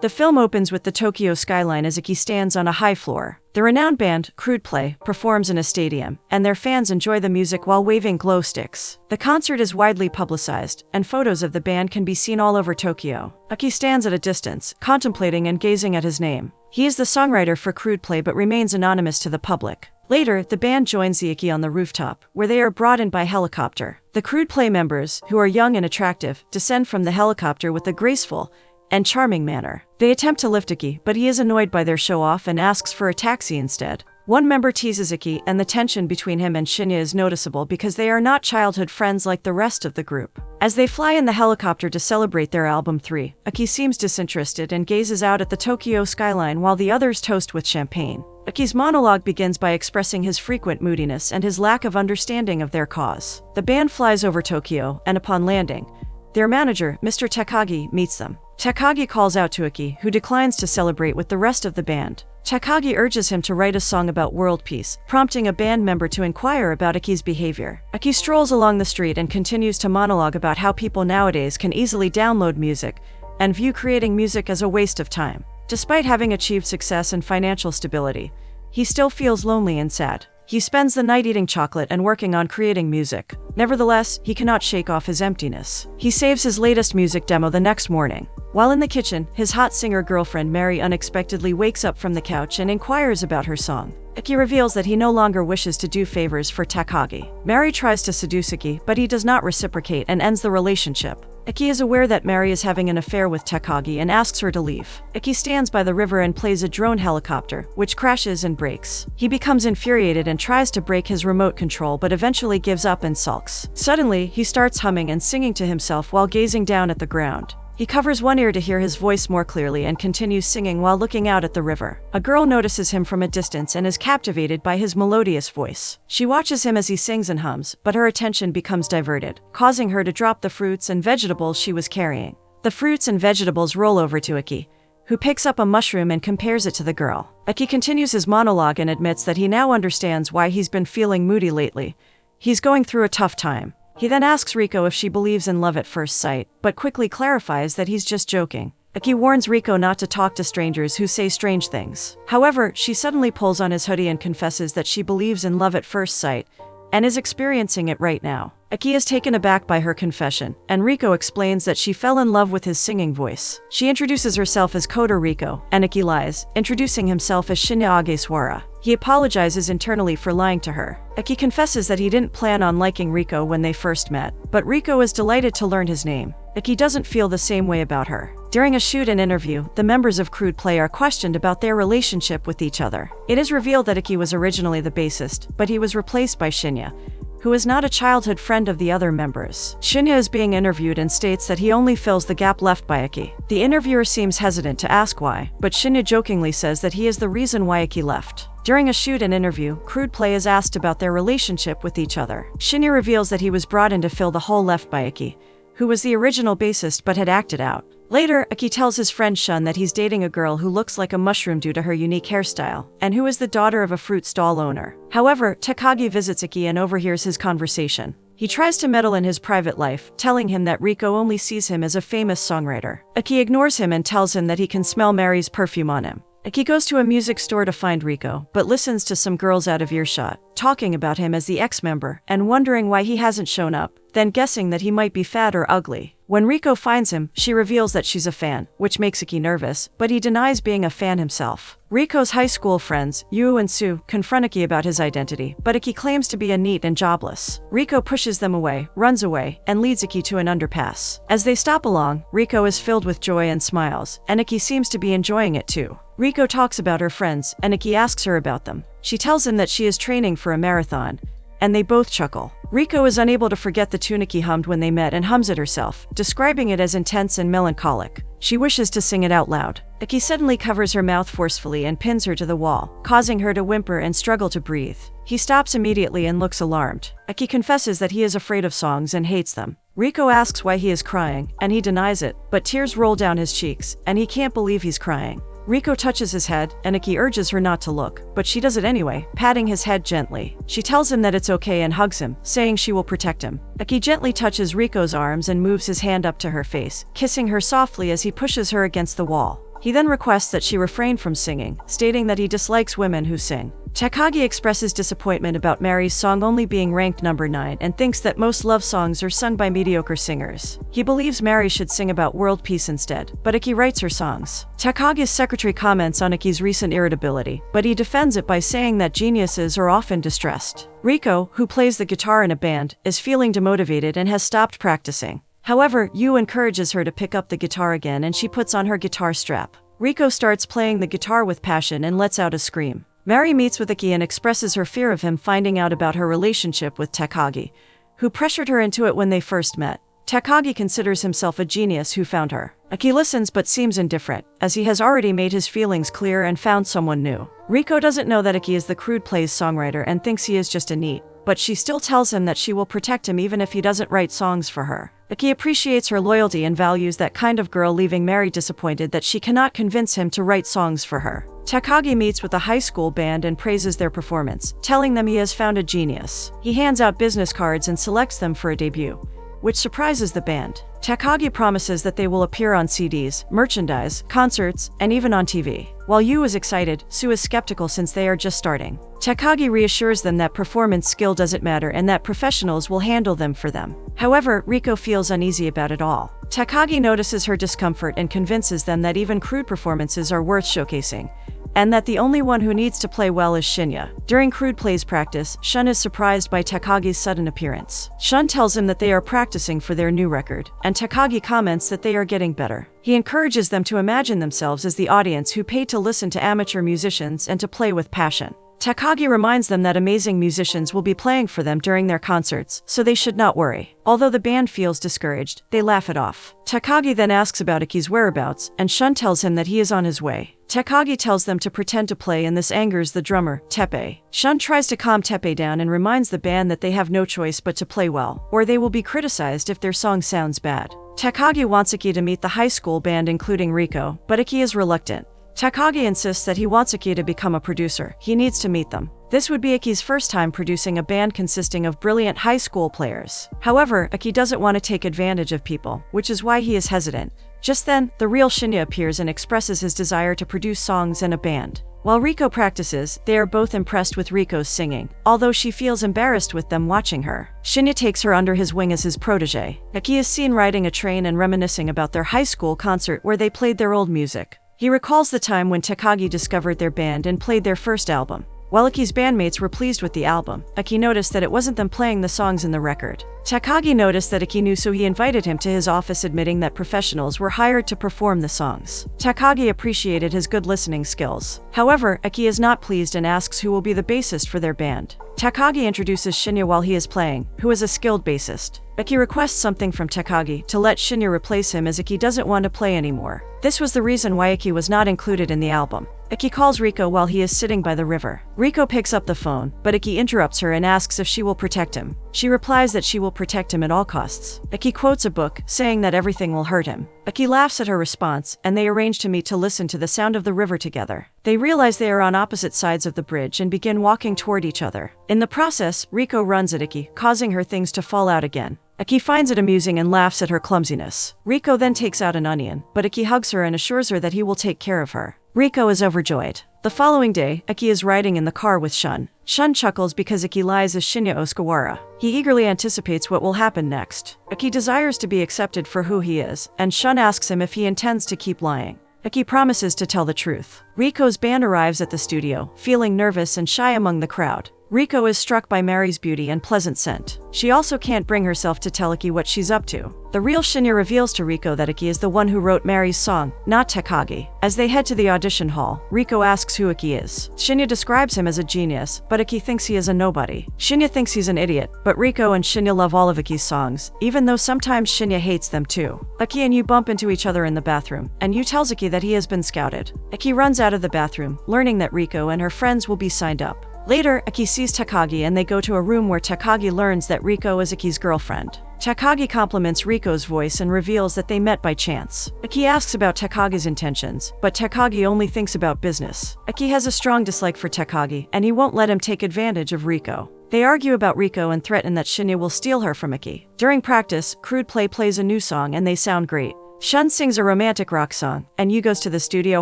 The film opens with the Tokyo skyline as Iki stands on a high floor. The renowned band, Crude Play, performs in a stadium, and their fans enjoy the music while waving glow sticks. The concert is widely publicized, and photos of the band can be seen all over Tokyo. Iki stands at a distance, contemplating and gazing at his name. He is the songwriter for Crude Play but remains anonymous to the public. Later, the band joins the Iki on the rooftop, where they are brought in by helicopter. The Crude Play members, who are young and attractive, descend from the helicopter with a graceful and charming manner. They attempt to lift Iki, but he is annoyed by their show-off and asks for a taxi instead. One member teases Iki, and the tension between him and Shinya is noticeable because they are not childhood friends like the rest of the group. As they fly in the helicopter to celebrate their album 3, Iki seems disinterested and gazes out at the Tokyo skyline while the others toast with champagne. Iki's monologue begins by expressing his frequent moodiness and his lack of understanding of their cause. The band flies over Tokyo, and upon landing, their manager, Mr. Takagi, meets them. Takagi calls out to Iki, who declines to celebrate with the rest of the band. Takagi urges him to write a song about world peace, prompting a band member to inquire about Iki's behavior. Iki strolls along the street and continues to monologue about how people nowadays can easily download music and view creating music as a waste of time. Despite having achieved success and financial stability, he still feels lonely and sad. He spends the night eating chocolate and working on creating music. Nevertheless, he cannot shake off his emptiness. He saves his latest music demo the next morning. While in the kitchen, his hot singer girlfriend Mary unexpectedly wakes up from the couch and inquires about her song. Iki reveals that he no longer wishes to do favors for Takagi. Mary tries to seduce Iki, but he does not reciprocate and ends the relationship. Iki is aware that Mary is having an affair with Takagi and asks her to leave. Iki stands by the river and plays a drone helicopter, which crashes and breaks. He becomes infuriated and tries to break his remote control but eventually gives up and sulks. Suddenly, he starts humming and singing to himself while gazing down at the ground. He covers one ear to hear his voice more clearly and continues singing while looking out at the river. A girl notices him from a distance and is captivated by his melodious voice. She watches him as he sings and hums, but her attention becomes diverted, causing her to drop the fruits and vegetables she was carrying. The fruits and vegetables roll over to Iki, who picks up a mushroom and compares it to the girl. Iki continues his monologue and admits that he now understands why he's been feeling moody lately. He's going through a tough time. He then asks Rico if she believes in love at first sight, but quickly clarifies that he's just joking. Iki warns Rico not to talk to strangers who say strange things. However, she suddenly pulls on his hoodie and confesses that she believes in love at first sight and is experiencing it right now. Iki is taken aback by her confession, and Rico explains that she fell in love with his singing voice. She introduces herself as Coder Rico, and Iki lies, introducing himself as Shinya Ageswara. He apologizes internally for lying to her. Iki confesses that he didn't plan on liking Rico when they first met, but Rico is delighted to learn his name. Iki doesn't feel the same way about her. During a shoot and interview, the members of Crude Play are questioned about their relationship with each other. It is revealed that Iki was originally the bassist, but he was replaced by Shinya, who is not a childhood friend of the other members. Shinya is being interviewed and states that he only fills the gap left by Iki. The interviewer seems hesitant to ask why, but Shinya jokingly says that he is the reason why Iki left. During a shoot and interview, Crude Play is asked about their relationship with each other. Shinya reveals that he was brought in to fill the hole left by Iki, who was the original bassist but had acted out. Later, Iki tells his friend Shun that he's dating a girl who looks like a mushroom due to her unique hairstyle, and who is the daughter of a fruit stall owner. However, Takagi visits Iki and overhears his conversation. He tries to meddle in his private life, telling him that Rico only sees him as a famous songwriter. Iki ignores him and tells him that he can smell Mary's perfume on him. Iki goes to a music store to find Rico, but listens to some girls out of earshot, talking about him as the ex-member, and wondering why he hasn't shown up, then guessing that he might be fat or ugly. When Rico finds him, she reveals that she's a fan, which makes Iki nervous, but he denies being a fan himself. Rico's high school friends, Yu and Sue, confront Iki about his identity, but Iki claims to be a NEET and jobless. Rico pushes them away, runs away, and leads Iki to an underpass. As they stop along, Rico is filled with joy and smiles, and Iki seems to be enjoying it too. Rico talks about her friends, and Iki asks her about them. She tells him that she is training for a marathon, and they both chuckle. Rico is unable to forget the tune Iki hummed when they met and hums it herself, describing it as intense and melancholic. She wishes to sing it out loud. Iki suddenly covers her mouth forcefully and pins her to the wall, causing her to whimper and struggle to breathe. He stops immediately and looks alarmed. Iki confesses that he is afraid of songs and hates them. Rico asks why he is crying, and he denies it, but tears roll down his cheeks, and he can't believe he's crying. Rico touches his head, and Iki urges her not to look, but she does it anyway, patting his head gently. She tells him that it's okay and hugs him, saying she will protect him. Iki gently touches Rico's arms and moves his hand up to her face, kissing her softly as he pushes her against the wall. He then requests that she refrain from singing, stating that he dislikes women who sing. Takagi expresses disappointment about Mary's song only being ranked number 9 and thinks that most love songs are sung by mediocre singers. He believes Mary should sing about world peace instead, but Iki writes her songs. Takagi's secretary comments on Iki's recent irritability, but he defends it by saying that geniuses are often distressed. Rico, who plays the guitar in a band, is feeling demotivated and has stopped practicing. However, Yu encourages her to pick up the guitar again and she puts on her guitar strap. Rico starts playing the guitar with passion and lets out a scream. Mary meets with Iki and expresses her fear of him finding out about her relationship with Takagi, who pressured her into it when they first met. Takagi considers himself a genius who found her. Iki listens but seems indifferent, as he has already made his feelings clear and found someone new. Rico doesn't know that Iki is the Crude Play's songwriter and thinks he is just a neat, but she still tells him that she will protect him even if he doesn't write songs for her. Iki appreciates her loyalty and values that kind of girl, leaving Mary disappointed that she cannot convince him to write songs for her. Takagi meets with a high school band and praises their performance, telling them he has found a genius. He hands out business cards and selects them for a debut, which surprises the band. Takagi promises that they will appear on CDs, merchandise, concerts, and even on TV. While Yu is excited, Sue is skeptical since they are just starting. Takagi reassures them that performance skill doesn't matter and that professionals will handle them for them. However, Rico feels uneasy about it all. Takagi notices her discomfort and convinces them that even crude performances are worth showcasing, and that the only one who needs to play well is Shinya. During Crude Play's practice, Shun is surprised by Takagi's sudden appearance. Shun tells him that they are practicing for their new record, and Takagi comments that they are getting better. He encourages them to imagine themselves as the audience who paid to listen to amateur musicians and to play with passion. Takagi reminds them that amazing musicians will be playing for them during their concerts, so they should not worry. Although the band feels discouraged, they laugh it off. Takagi then asks about Iki's whereabouts, and Shun tells him that he is on his way. Takagi tells them to pretend to play, and this angers the drummer, Teppei. Shun tries to calm Teppei down and reminds the band that they have no choice but to play well, or they will be criticized if their song sounds bad. Takagi wants Iki to meet the high school band including Rico, but Iki is reluctant. Takagi insists that he wants Iki to become a producer. He needs to meet them. This would be Iki's first time producing a band consisting of brilliant high school players. However, Iki doesn't want to take advantage of people, which is why he is hesitant. Just then, the real Shinya appears and expresses his desire to produce songs in a band. While Rico practices, they are both impressed with Rico's singing, although she feels embarrassed with them watching her. Shinya takes her under his wing as his protege. Iki is seen riding a train and reminiscing about their high school concert where they played their old music. He recalls the time when Takagi discovered their band and played their first album. While Iki's bandmates were pleased with the album, Iki noticed that it wasn't them playing the songs in the record. Takagi noticed that Iki knew, so he invited him to his office, admitting that professionals were hired to perform the songs. Takagi appreciated his good listening skills. However, Iki is not pleased and asks who will be the bassist for their band. Takagi introduces Shinya while he is playing, who is a skilled bassist. Iki requests something from Takagi to let Shinya replace him as Iki doesn't want to play anymore. This was the reason why Iki was not included in the album. Iki calls Rico while he is sitting by the river. Rico picks up the phone, but Iki interrupts her and asks if she will protect him. She replies that she will protect him at all costs. Iki quotes a book, saying that everything will hurt him. Iki laughs at her response, and they arrange to meet to listen to the sound of the river together. They realize they are on opposite sides of the bridge and begin walking toward each other. In the process, Rico runs at Iki, causing her things to fall out again. Iki finds it amusing and laughs at her clumsiness. Rico then takes out an onion, but Iki hugs her and assures her that he will take care of her. Rico is overjoyed. The following day, Iki is riding in the car with Shun. Shun chuckles because Iki lies as Shinya Oskawara. He eagerly anticipates what will happen next. Iki desires to be accepted for who he is, and Shun asks him if he intends to keep lying. Iki promises to tell the truth. Rico's band arrives at the studio, feeling nervous and shy among the crowd. Rico is struck by Mary's beauty and pleasant scent. She also can't bring herself to tell Iki what she's up to. The real Shinya reveals to Rico that Iki is the one who wrote Mary's song, not Takagi. As they head to the audition hall, Rico asks who Iki is. Shinya describes him as a genius, but Iki thinks he is a nobody. Shinya thinks he's an idiot, but Rico and Shinya love all of Iki's songs, even though sometimes Shinya hates them too. Iki and Yu bump into each other in the bathroom, and Yu tells Iki that he has been scouted. Iki runs out of the bathroom, learning that Rico and her friends will be signed up. Later, Iki sees Takagi and they go to a room where Takagi learns that Rico is Iki's girlfriend. Takagi compliments Rico's voice and reveals that they met by chance. Iki asks about Takagi's intentions, but Takagi only thinks about business. Iki has a strong dislike for Takagi, and he won't let him take advantage of Rico. They argue about Rico and threaten that Shinya will steal her from Iki. During practice, Crude Play plays a new song and they sound great. Shun sings a romantic rock song, and Yu goes to the studio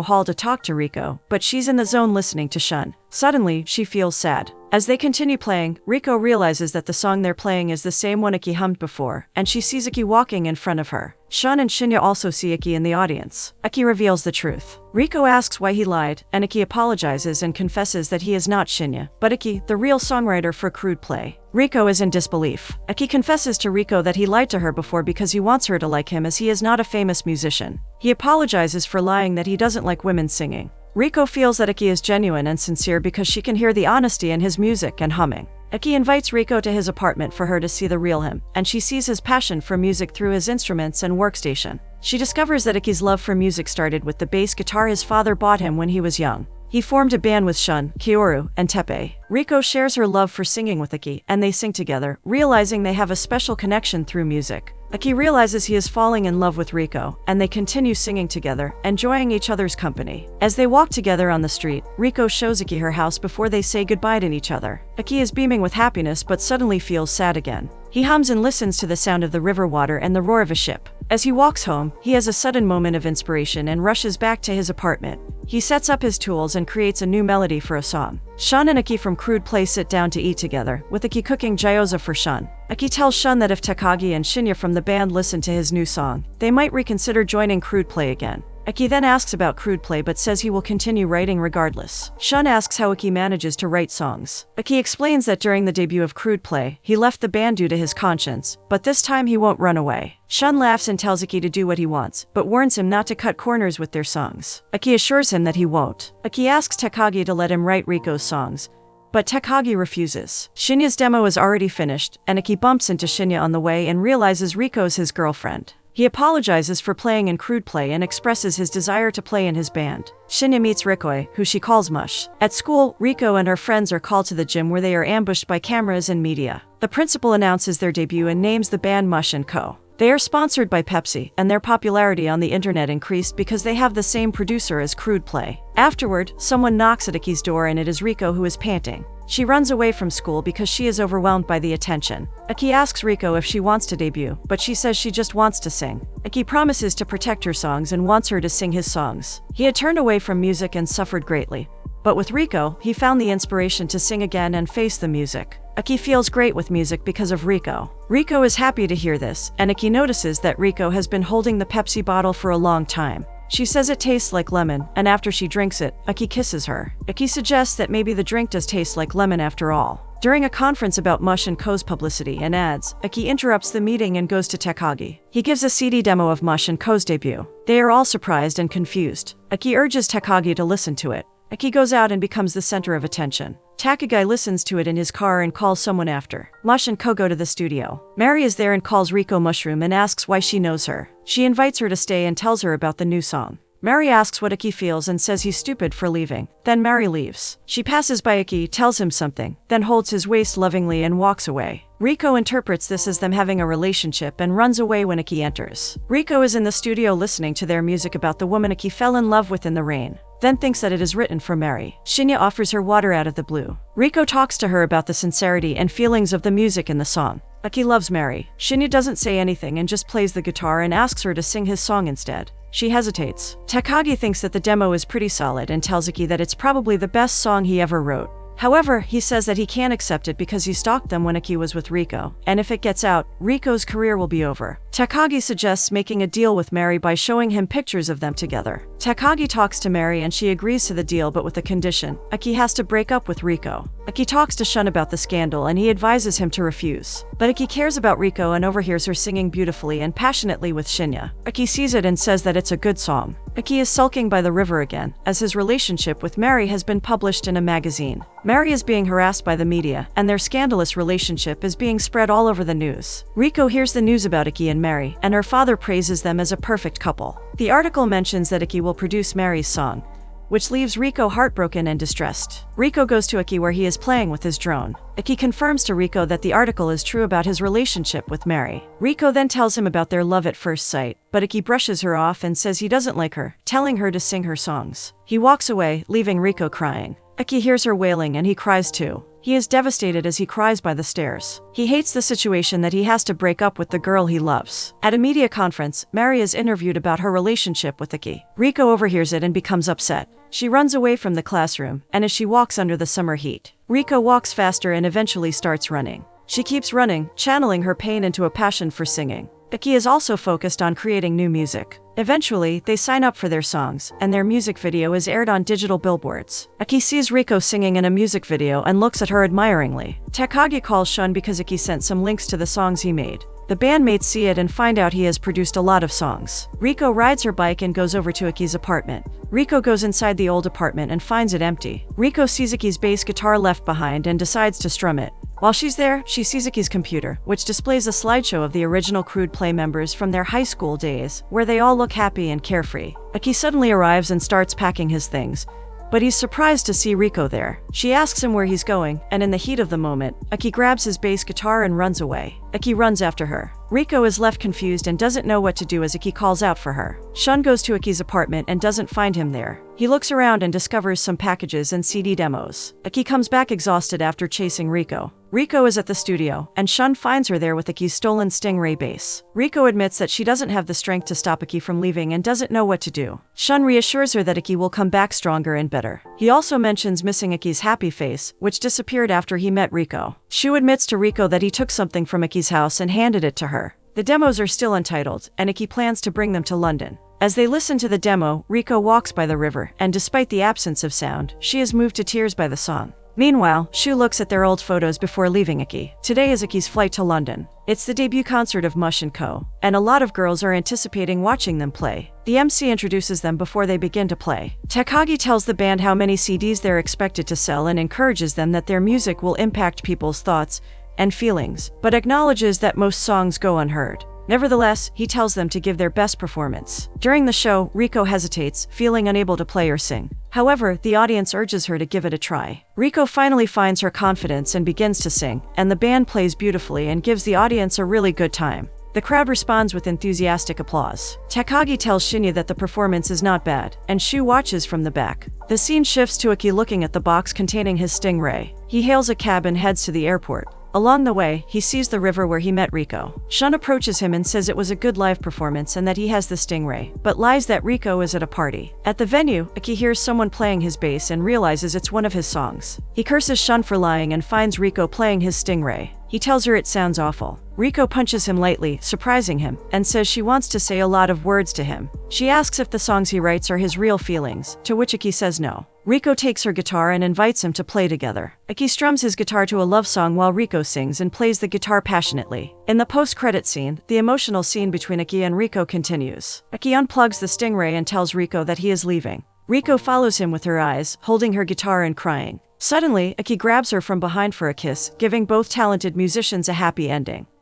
hall to talk to Rico, but she's in the zone listening to Shun. Suddenly, she feels sad. As they continue playing, Rico realizes that the song they're playing is the same one Iki hummed before, and she sees Iki walking in front of her. Shun and Shinya also see Iki in the audience. Iki reveals the truth. Rico asks why he lied, and Iki apologizes and confesses that he is not Shinya, but Iki, the real songwriter for Crude Play. Rico is in disbelief. Iki confesses to Rico that he lied to her before because he wants her to like him as he is not a famous musician. He apologizes for lying that he doesn't like women singing. Rico feels that Iki is genuine and sincere because she can hear the honesty in his music and humming. Iki invites Rico to his apartment for her to see the real him, and she sees his passion for music through his instruments and workstation. She discovers that Iki's love for music started with the bass guitar his father bought him when he was young. He formed a band with Shun, Kyoru, and Teppei. Rico shares her love for singing with Iki, and they sing together, realizing they have a special connection through music. Iki realizes he is falling in love with Rico, and they continue singing together, enjoying each other's company. As they walk together on the street, Rico shows Iki her house before they say goodbye to each other. Iki is beaming with happiness but suddenly feels sad again. He hums and listens to the sound of the river water and the roar of a ship. As he walks home, he has a sudden moment of inspiration and rushes back to his apartment. He sets up his tools and creates a new melody for a song. Shun and Iki from Crude Play sit down to eat together, with Iki cooking gyoza for Shun. Iki tells Shun that if Takagi and Shinya from the band listen to his new song, they might reconsider joining Crude Play again. Iki then asks about Crude Play but says he will continue writing regardless. Shun asks how Iki manages to write songs. Iki explains that during the debut of Crude Play, he left the band due to his conscience, but this time he won't run away. Shun laughs and tells Iki to do what he wants, but warns him not to cut corners with their songs. Iki assures him that he won't. Iki asks Takagi to let him write Rico's songs, but Takagi refuses. Shinya's demo is already finished, and Iki bumps into Shinya on the way and realizes Rico's his girlfriend. He apologizes for playing in Crude Play and expresses his desire to play in his band. Shinya meets Rico, who she calls Mush. At school, Rico and her friends are called to the gym where they are ambushed by cameras and media. The principal announces their debut and names the band Mush & Co. They are sponsored by Pepsi, and their popularity on the internet increased because they have the same producer as Crude Play. Afterward, someone knocks at Iki's door and it is Rico who is panting. She runs away from school because she is overwhelmed by the attention. Iki asks Rico if she wants to debut, but she says she just wants to sing. Iki promises to protect her songs and wants her to sing his songs. He had turned away from music and suffered greatly. But with Rico, he found the inspiration to sing again and face the music. Iki feels great with music because of Rico. Rico is happy to hear this, and Iki notices that Rico has been holding the Pepsi bottle for a long time. She says it tastes like lemon, and after she drinks it, Iki kisses her. Iki suggests that maybe the drink does taste like lemon after all. During a conference about Mush & Co.'s publicity and ads, Iki interrupts the meeting and goes to Takagi. He gives a CD demo of Mush & Co.'s debut. They are all surprised and confused. Iki urges Takagi to listen to it. Iki goes out and becomes the center of attention. Takagi listens to it in his car and calls someone after. Mush & Co. go to the studio. Mary is there and calls Rico Mushroom and asks why she knows her. She invites her to stay and tells her about the new song. Mary asks what Iki feels and says he's stupid for leaving. Then Mary leaves. She passes by Iki, tells him something, then holds his waist lovingly and walks away. Rico interprets this as them having a relationship and runs away when Iki enters. Rico is in the studio listening to their music about the woman Iki fell in love with in the rain, then thinks that it is written for Mary. Shinya offers her water out of the blue. Rico talks to her about the sincerity and feelings of the music in the song. Iki loves Mary. Shinya doesn't say anything and just plays the guitar and asks her to sing his song instead. She hesitates. Takagi thinks that the demo is pretty solid and tells Iki that it's probably the best song he ever wrote. However, he says that he can't accept it because he stalked them when Iki was with Rico, and if it gets out, Rico's career will be over. Takagi suggests making a deal with Mary by showing him pictures of them together. Takagi talks to Mary and she agrees to the deal but with a condition. Iki has to break up with Rico. Iki talks to Shun about the scandal and he advises him to refuse. But Iki cares about Rico and overhears her singing beautifully and passionately with Shinya. Iki sees it and says that it's a good song. Iki is sulking by the river again, as his relationship with Mary has been published in a magazine. Mary is being harassed by the media, and their scandalous relationship is being spread all over the news. Rico hears the news about Iki and Mary, and her father praises them as a perfect couple. The article mentions that Iki will produce Mary's song, which leaves Rico heartbroken and distressed. Rico goes to Iki where he is playing with his drone. Iki confirms to Rico that the article is true about his relationship with Mary. Rico then tells him about their love at first sight, but Iki brushes her off and says he doesn't like her, telling her to sing her songs. He walks away, leaving Rico crying. Iki hears her wailing and he cries too. He is devastated as he cries by the stairs. He hates the situation that he has to break up with the girl he loves. At a media conference, Mary is interviewed about her relationship with Iki. Rico overhears it and becomes upset. She runs away from the classroom, and as she walks under the summer heat, Rico walks faster and eventually starts running. She keeps running, channeling her pain into a passion for singing. Iki is also focused on creating new music. Eventually, they sign up for their songs, and their music video is aired on digital billboards. Iki sees Rico singing in a music video and looks at her admiringly. Takagi calls Shun because Iki sent some links to the songs he made. The bandmates see it and find out he has produced a lot of songs. Rico rides her bike and goes over to Iki's apartment. Rico goes inside the old apartment and finds it empty. Rico sees Iki's bass guitar left behind and decides to strum it. While she's there, she sees Iki's computer, which displays a slideshow of the original Crude Play members from their high school days, where they all look happy and carefree. Iki suddenly arrives and starts packing his things, but he's surprised to see Rico there. She asks him where he's going, and in the heat of the moment, Iki grabs his bass guitar and runs away. Iki runs after her. Rico is left confused and doesn't know what to do as Iki calls out for her. Shun goes to Iki's apartment and doesn't find him there. He looks around and discovers some packages and CD demos. Iki comes back exhausted after chasing Rico. Rico is at the studio, and Shun finds her there with Iki's stolen Stingray bass. Rico admits that she doesn't have the strength to stop Iki from leaving and doesn't know what to do. Shun reassures her that Iki will come back stronger and better. He also mentions missing Iki's happy face, which disappeared after he met Rico. Shu admits to Rico that he took something from Iki's house and handed it to her. The demos are still untitled, and Iki plans to bring them to London. As they listen to the demo, Rico walks by the river, and despite the absence of sound, she is moved to tears by the song. Meanwhile, Shu looks at their old photos before leaving Iki. Today is Iki's flight to London. It's the debut concert of Mush & Co., and a lot of girls are anticipating watching them play. The MC introduces them before they begin to play. Takagi tells the band how many CDs they're expected to sell and encourages them that their music will impact people's thoughts and feelings, but acknowledges that most songs go unheard. Nevertheless, he tells them to give their best performance. During the show, Rico hesitates, feeling unable to play or sing. However, the audience urges her to give it a try. Rico finally finds her confidence and begins to sing, and the band plays beautifully and gives the audience a really good time. The crowd responds with enthusiastic applause. Takagi tells Shinya that the performance is not bad, and Shu watches from the back. The scene shifts to Iki looking at the box containing his Stingray. He hails a cab and heads to the airport. Along the way, he sees the river where he met Rico. Shun approaches him and says it was a good live performance and that he has the Stingray, but lies that Rico is at a party. At the venue, Iki hears someone playing his bass and realizes it's one of his songs. He curses Shun for lying and finds Rico playing his Stingray. He tells her it sounds awful. Rico punches him lightly, surprising him, and says she wants to say a lot of words to him. She asks if the songs he writes are his real feelings, to which Iki says no. Rico takes her guitar and invites him to play together. Iki strums his guitar to a love song while Rico sings and plays the guitar passionately. In the post-credit scene, the emotional scene between Iki and Rico continues. Iki unplugs the Stingray and tells Rico that he is leaving. Rico follows him with her eyes, holding her guitar and crying. Suddenly, Iki grabs her from behind for a kiss, giving both talented musicians a happy ending.